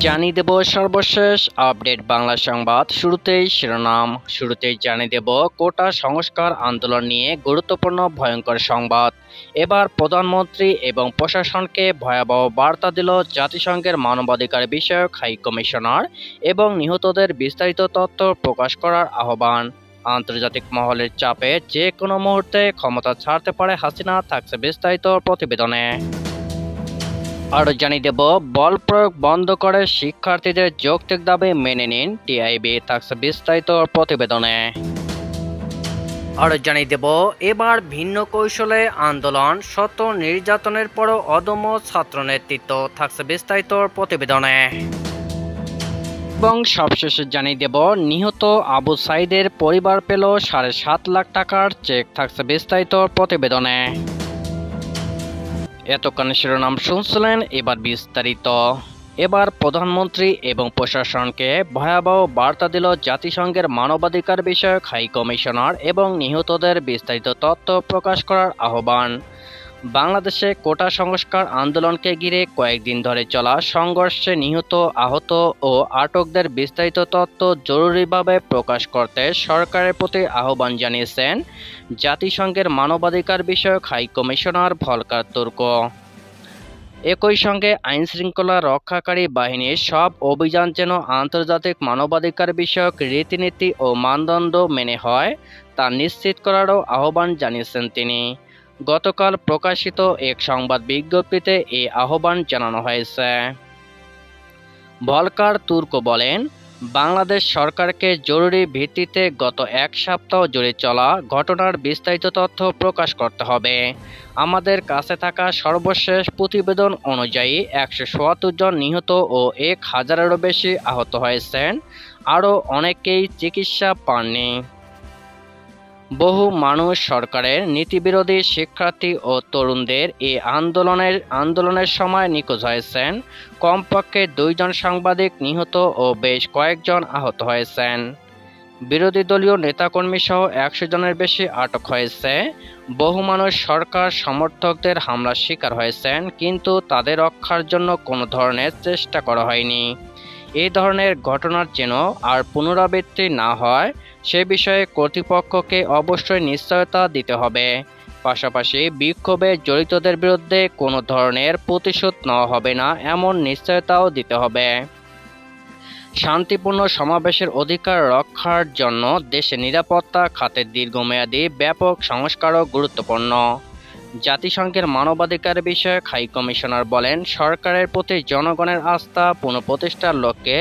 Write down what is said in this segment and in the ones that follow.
জানিয়ে দেব সর্বশেষ আপডেট বাংলা সংবাদ। শুরুতেই জানিয়ে দেব কোটা সংস্কার আন্দোলন নিয়ে গুরুত্বপূর্ণ ভয়ঙ্কর সংবাদ। এবার প্রধানমন্ত্রী এবং প্রশাসনকে ভয়াবহ বার্তা দিল জাতিসংঘের মানবাধিকার বিষয়ক হাই কমিশনার এবং নিহতদের বিস্তারিত তথ্য প্রকাশ করার আহ্বান। আন্তর্জাতিক মহলের চাপে যে কোনো মুহূর্তে ক্ষমতা ছাড়তে পারে হাসিনা, থাকছে বিস্তারিত প্রতিবেদনে। আরও জানিয়ে দেব বল প্রয়োগ বন্ধ করে শিক্ষার্থীদের যৌক্তিক দাবি মেনে নিন টিআইবি, থাকছে বিস্তারিত প্রতিবেদনে। আরও জানিয়ে দেব এবার ভিন্ন কৌশলে আন্দোলন, শত নির্যাতনের পরও অদম্য ছাত্র নেতৃত্ব, থাকছে বিস্তারিত প্রতিবেদনে। এবং সবশেষে জানিয়ে দেব নিহত আবু সাইদের পরিবার পেল 7.5 লাখ টাকার চেক, থাকছে বিস্তারিত প্রতিবেদনে। এতক্ষণ শিরোনাম শুনছিলেন, এবার বিস্তারিত। এবার প্রধানমন্ত্রী এবং প্রশাসনকে ভয়াবহ বার্তা দিল জাতিসংঘের মানবাধিকার বিষয়ক হাই কমিশনার এবং নিহতদের বিস্তারিত তথ্য প্রকাশ করার আহ্বান। বাংলাদেশে কোটা সংস্কার আন্দোলনকে ঘিরে কয়েকদিন ধরে চলা সংঘর্ষে নিহত, আহত ও আটকদের বিস্তারিত তথ্য জরুরিভাবে প্রকাশ করতে সরকারের প্রতি আহ্বান জানিয়েছেন জাতিসংঘের মানবাধিকার বিষয়ক হাই কমিশনার ভলকার তুর্ক। একই সঙ্গে আইনশৃঙ্খলা রক্ষাকারী বাহিনীর সব অভিযান যেন আন্তর্জাতিক মানবাধিকার বিষয়ক রীতিনীতি ও মানদণ্ড মেনে হয় তা নিশ্চিত করারও আহ্বান জানিয়েছেন তিনি। গতকাল প্রকাশিত এক সংবাদ বিজ্ঞপ্তিতে এই আহ্বান জানানো হয়েছে। ভলকার তুর্ক বলেন, বাংলাদেশ সরকারকে জরুরি ভিত্তিতে গত এক সপ্তাহ জুড়ে চলা ঘটনার বিস্তারিত তথ্য প্রকাশ করতে হবে। আমাদের কাছে থাকা সর্বশেষ প্রতিবেদন অনুযায়ী 177 জন নিহত ও 1000-এরও বেশি আহত হয়েছেন, আরও অনেকেই চিকিৎসা পাননি। বহু মানুষ সরকারের নীতিবিরোধী শিক্ষার্থী ও তরুণদের এই আন্দোলনের সময় নিখোঁজ হয়েছেন। কমপক্ষে 2 জন সাংবাদিক নিহত ও বেশ কয়েকজন আহত হয়েছেন। বিরোধী দলীয় নেতাকর্মী সহ 100 জনের বেশি আটক হয়েছে। বহু মানুষ সরকার সমর্থকদের হামলার শিকার হয়েছেন, কিন্তু তাদের রক্ষার জন্য কোনো ধরনের চেষ্টা করা হয়নি। এই ধরনের ঘটনার যেন আর পুনরাবৃত্তি না হয় সে বিষয়ে কর্তৃপক্ষকে অবশ্যই নিশ্চয়তা দিতে হবে। পাশাপাশি বিক্ষোভে জড়িতদের বিরুদ্ধে কোনো ধরনের প্রতিশোধ নেওয়া হবে না এমন নিশ্চয়তাও দিতে হবে। শান্তিপূর্ণ সমাবেশের অধিকার রক্ষার জন্য দেশের নিরাপত্তা খাতের দীর্ঘমেয়াদী ব্যাপক সংস্কারও গুরুত্বপূর্ণ। জাতিসংঘের মানবাধিকার বিষয়ক হাই কমিশনার বলেন, সরকারের প্রতি জনগণের আস্থা পুনঃপ্রতিষ্ঠার লক্ষ্যে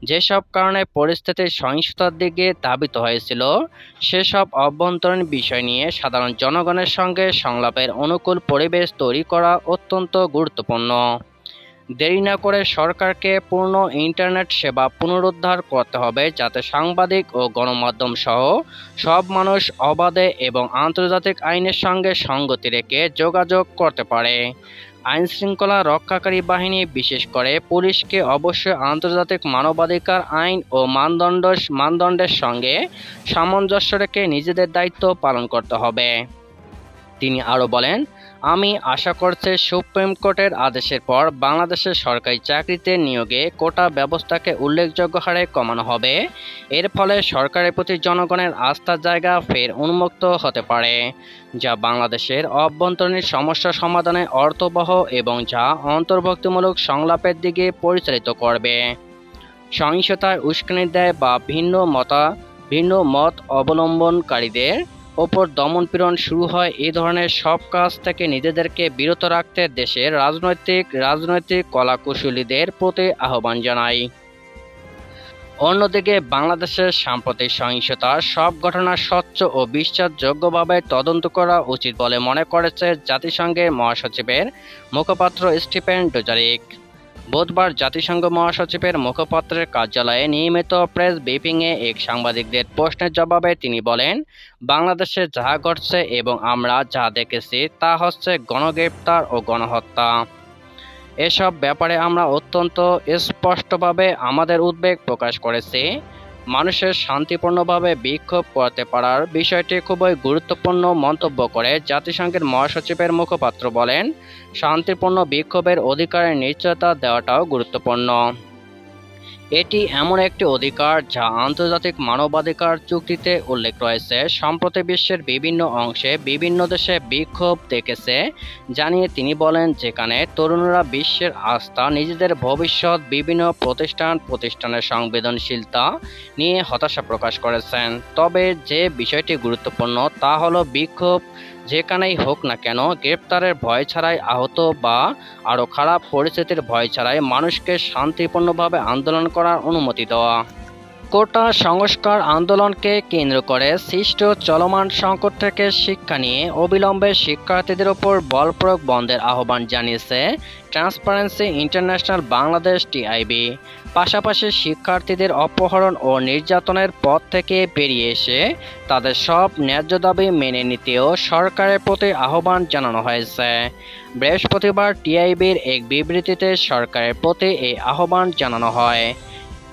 যেসব কারণে পরিস্থিতির সহিংসতার দিকে ধাবিত হয়েছিল সেসব অভ্যন্তরীণ বিষয় নিয়ে সাধারণ জনগণের সঙ্গে সংলাপের অনুকূল পরিবেশ তৈরি করা অত্যন্ত গুরুত্বপূর্ণ। দেরি না করে সরকারকে পূর্ণ ইন্টারনেট সেবা পুনরুদ্ধার করতে হবে, যাতে সাংবাদিক ও গণমাধ্যম সহ সব মানুষ অবাধে এবং আন্তর্জাতিক আইনের সঙ্গে সঙ্গতি রেখে যোগাযোগ করতে পারে। আইনশৃঙ্খলা রক্ষাকারী বাহিনী, বিশেষ করে পুলিশকে অবশ্যই আন্তর্জাতিক মানবাধিকার আইন ও মানদণ্ডের সঙ্গে সামঞ্জস্য রেখে নিজেদের দায়িত্ব পালন করতে হবে। তিনি আরও বলেন, আমি আশা করছি সুপ্রিম কোর্টের আদেশের পর বাংলাদেশের সরকারি চাকরিতে নিয়োগে কোটা ব্যবস্থাকে উল্লেখযোগ্য হারে কমানো হবে। এর ফলে সরকারের প্রতি জনগণের আস্থার জায়গা ফের উন্মুক্ত হতে পারে, যা বাংলাদেশের অভ্যন্তরীণ সমস্যা সমাধানে অর্থবহ এবং যা অন্তর্ভুক্তিমূলক সংলাপের দিকে পরিচালিত করবে। সহিংসতায় উস্কানি দেয় বা ভিন্ন মত অবলম্বনকারীদের ওপর দমনপীড়ন শুরু হয়, এই ধরনের সব কাজ থেকে নিজেদেরকে বিরত রাখতে দেশের রাজনৈতিক কলাকুশলীদের প্রতি আহ্বান জানাই। অন্যদিকে বাংলাদেশের সাম্প্রতিক সহিংসতার সব ঘটনা স্বচ্ছ ও বিশ্বাসযোগ্যভাবে তদন্ত করা উচিত বলে মনে করেছে জাতিসংঘের মহাসচিবের মুখপাত্র স্টিফেন ডুজারিক। বুধবার জাতিসংঘ মহাসচিবের মুখপাত্রের কার্যালয়ে নিয়মিত প্রেস ব্রিফিংয়ে এক সাংবাদিকদের প্রশ্নের জবাবে তিনি বলেন, বাংলাদেশে যা ঘটছে এবং আমরা যা দেখেছি তা হচ্ছে গণগ্রেপ্তার ও গণহত্যা। এসব ব্যাপারে আমরা অত্যন্ত স্পষ্টভাবে আমাদের উদ্বেগ প্রকাশ করেছি। মানুষের শান্তিপূর্ণভাবে বিক্ষোভ করতে পারার বিষয়টি খুবই গুরুত্বপূর্ণ মন্তব্য করে জাতিসংঘের মহাসচিবের মুখপাত্র বলেন, শান্তিপূর্ণ বিক্ষোভের অধিকারের নিশ্চয়তা দেওয়াটাও গুরুত্বপূর্ণ। এটি এমন একটি অধিকার যা আন্তর্জাতিক মানবাধিকার চুক্তিতে উল্লেখ রয়েছে। সম্প্রতি বিশ্বের বিভিন্ন অংশে বিভিন্ন দেশে বিক্ষোভ দেখেছে জানিয়ে তিনি বলেন, যেখানে তরুণরা বিশ্বের আস্থা, নিজেদের ভবিষ্যৎ, বিভিন্ন প্রতিষ্ঠানের সংবেদনশীলতা নিয়ে হতাশা প্রকাশ করেছেন। তবে যে বিষয়টি গুরুত্বপূর্ণ তা হলো বিক্ষোভ যেখানেই হোক না কেন গ্রেপ্তারের ভয় ছাড়াই, আহত বা আরও খারাপ পরিস্থিতির ভয় ছাড়াই মানুষকে শান্তিপূর্ণভাবে আন্দোলন করার অনুমতি দেওয়া। কোটা সংস্কার আন্দোলনকে কেন্দ্র করে সৃষ্ট চলমান সংকট থেকে শিক্ষা নিয়ে অবিলম্বে শিক্ষার্থীদের ওপর বল প্রয়োগ বন্ধের আহ্বান জানিয়েছে ট্রান্সপারেন্সি ইন্টারন্যাশনাল বাংলাদেশ টিআইবি। পাশাপাশি শিক্ষার্থীদের অপহরণ ও নির্যাতনের পথ থেকে বেরিয়ে এসে তাদের সব ন্যায্য দাবি মেনে নিতেও সরকারের প্রতি আহ্বান জানানো হয়েছে। বৃহস্পতিবার টিআইবির এক বিবৃতিতে সরকারের প্রতি এই আহ্বান জানানো হয়।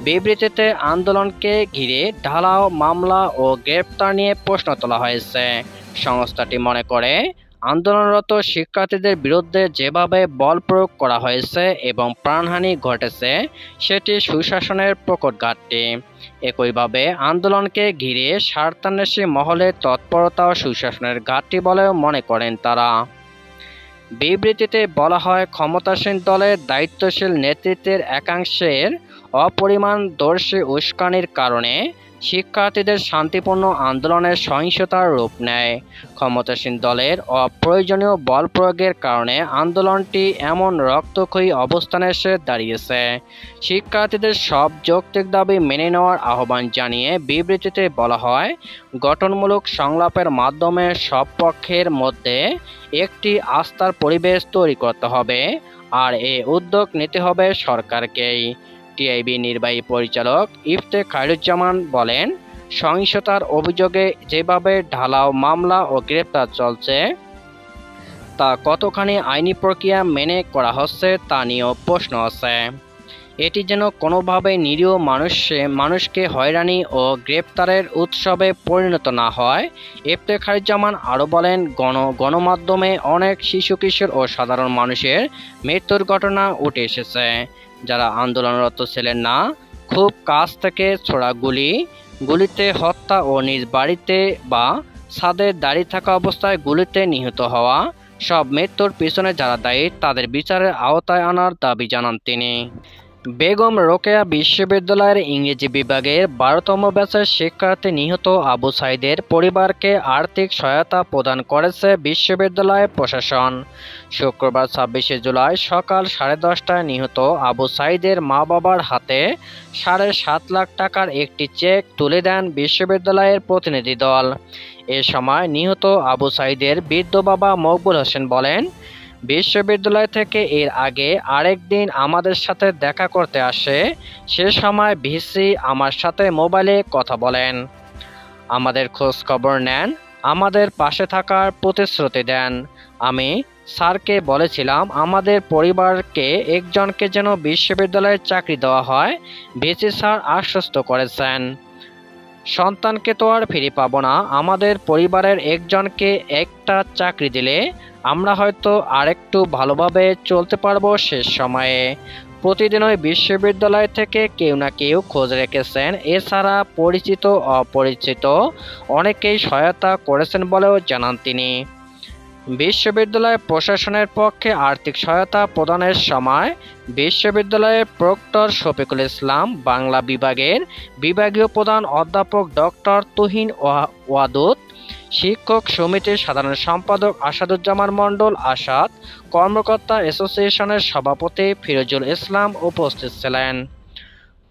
বিবৃতিতে আন্দোলনকে ঘিরে ঢালাও মামলা ও গ্রেপ্তার নিয়ে প্রশ্ন তোলা হয়েছে। সংস্থাটি মনে করে, আন্দোলনরত শিক্ষার্থীদের বিরুদ্ধে যেভাবে বল প্রয়োগ করা হয়েছে এবং প্রাণহানি ঘটেছে সেটি সুশাসনের প্রকট ঘাটতি। একইভাবে আন্দোলনকে ঘিরে স্বার্থান্বেষী মহলের তৎপরতা ও সুশাসনের ঘাটতি বলেও মনে করেন তারা। বিবৃতিতে বলা হয়, ক্ষমতাসীন দলের দায়িত্বশীল নেতৃত্বের একাংশের অপরিণামদর্শী উস্কানির কারণে শিক্ষার্থীদের শান্তিপূর্ণ আন্দোলনের সহিংসতার রূপ নেয়। ক্ষমতাসীন দলের অপ্রয়োজনীয় বল প্রয়োগের কারণে আন্দোলনটি এমন রক্তক্ষয়ী অবস্থানে এসে দাঁড়িয়েছে। শিক্ষার্থীদের সব যৌক্তিক দাবি মেনে নেওয়ার আহ্বান জানিয়ে বিবৃতিতে বলা হয়, গঠনমূলক সংলাপের মাধ্যমে সব পক্ষের মধ্যে একটি আস্থার পরিবেশ তৈরি করতে হবে, আর এ উদ্যোগ নিতে হবে সরকারকেই। টিআইবি নির্বাহী পরিচালক ইফতেখারুজ্জামান বলেন, সহিংসতার অভিযোগে যেভাবে ঢালাও মামলা ও গ্রেপ্তার চলছে তা কতখানি আইনি প্রক্রিয়া মেনে করা হচ্ছে তা নিয়েও প্রশ্ন আছে। এটি যেন কোনোভাবে নিরীহ মানুষকে হয়রানি ও গ্রেপ্তারের উৎসবে পরিণত না হয়। ইফতেখারুজ্জামান আরও বলেন, গণমাধ্যমে অনেক শিশু, কিশোর ও সাধারণ মানুষের মৃত্যুর ঘটনা উঠে এসেছে, যারা আন্দোলনরত ছিলেন না। খুব কাছ থেকে ছোড়া গুলিতে হত্যা ও নিজ বাড়িতে বা ছাদে দাঁড়িয়ে থাকা অবস্থায় গুলিতে নিহত হওয়া, সব মৃত্যুর পিছনে যারা দায়ী তাদের বিচারের আওতায় আনার দাবি জানান তিনি। বেগম রোকেয়া বিশ্ববিদ্যালয়ের ইংরেজি বিভাগের 12তম ব্যাচের শিক্ষার্থী নিহত আবু সাঈদের পরিবারকে আর্থিক সহায়তা প্রদান করেছে বিশ্ববিদ্যালয় প্রশাসন। শুক্রবার 26শে জুলাই সকাল 10:30টায় নিহত আবু সাঈদের মা-বাবার হাতে 7.5 লাখ টাকার একটি চেক তুলে দেন বিশ্ববিদ্যালয়ের প্রতিনিধি দল। এ সময় নিহত আবু সাঈদের বৃদ্ধ বাবা মকবুল হোসেন বলেন, বিশ্ববিদ্যালয় থেকে এর আগে আরেক দিন আমাদের সাথে দেখা করতে আসে। সে সময় ভিসি আমার সাথে মোবাইলে কথা বলেন, আমাদের খোঁজ খবর নেন, আমাদের পাশে থাকার প্রতিশ্রুতি দেন। আমি স্যারকে বলেছিলাম আমাদের পরিবারকে একজনকে যেন বিশ্ববিদ্যালয়ে চাকরি দেওয়া হয়। ভিসি স্যার আশ্বস্ত করেছেন, সন্তানকে তো আর ফিরে পাবো না, আমাদের পরিবারের একজনকে একটা চাকরি দিলে আমরা হয়তো আরেকটু ভালোভাবে চলতে পারবো শেষ সময়ে। প্রতিদিনই বিশ্ববিদ্যালয় থেকে কেউ না কেউ খোঁজ রেখেছেন। এছাড়া পরিচিত অপরিচিত অনেকেই সহায়তা করেছেন বলেও জানান তিনি। বিশ্ববিদ্যালয় প্রশাসনের পক্ষে আর্থিক সহায়তা প্রদানের সময় বিশ্ববিদ্যালয়ের প্রক্টর শফিকুল ইসলাম, বাংলা বিভাগের বিভাগীয় প্রধান অধ্যাপক ডক্টর তুহিন ওয়াদুদ, শিক্ষক সমিতির সাধারণ সম্পাদক আসাদুজ্জামান মণ্ডল আসাদ, কর্মকর্তা অ্যাসোসিয়েশনের সভাপতি ফিরোজুল ইসলাম উপস্থিত ছিলেন।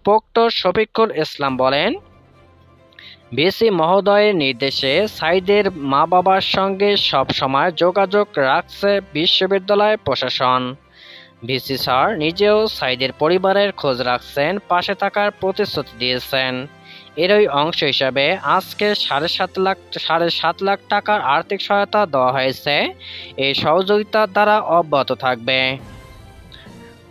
প্রক্টর শফিকুল ইসলাম বলেন, ভিসি মহোদয়ের নির্দেশে সাঈদের মা-বাবার সঙ্গে সব সময় যোগাযোগ রাখছে বিশ্ববিদ্যালয় প্রশাসন। ভিসি স্যার নিজেও সাঈদের পরিবারের খোঁজ রাখছেন, পাশে থাকার প্রতিশ্রুতি দিয়েছেন। এরই অংশ হিসাবে আজকে 7.5 লাখ টাকার আর্থিক সহায়তা দেওয়া হয়েছে। এই সহযোগিতার দ্বারা অব্যাহত থাকবে।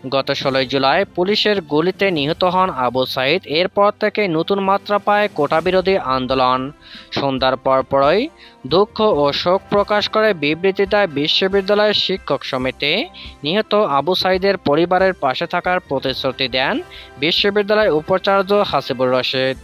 গত 16 জুলাই পুলিশের গুলিতে নিহত হন আবু সাইদ। এরপর থেকে নতুন মাত্রা পায় কোটা বিরোধী আন্দোলন। সন্ধ্যার পরপরই দুঃখ ও শোক প্রকাশ করে বিবৃতি দেয় বিশ্ববিদ্যালয়ের শিক্ষক সমিতি। নিহত আবু সাইদের পরিবারের পাশে থাকার প্রতিশ্রুতি দেন বিশ্ববিদ্যালয়ের উপাচার্য হাসিবুর রশিদ।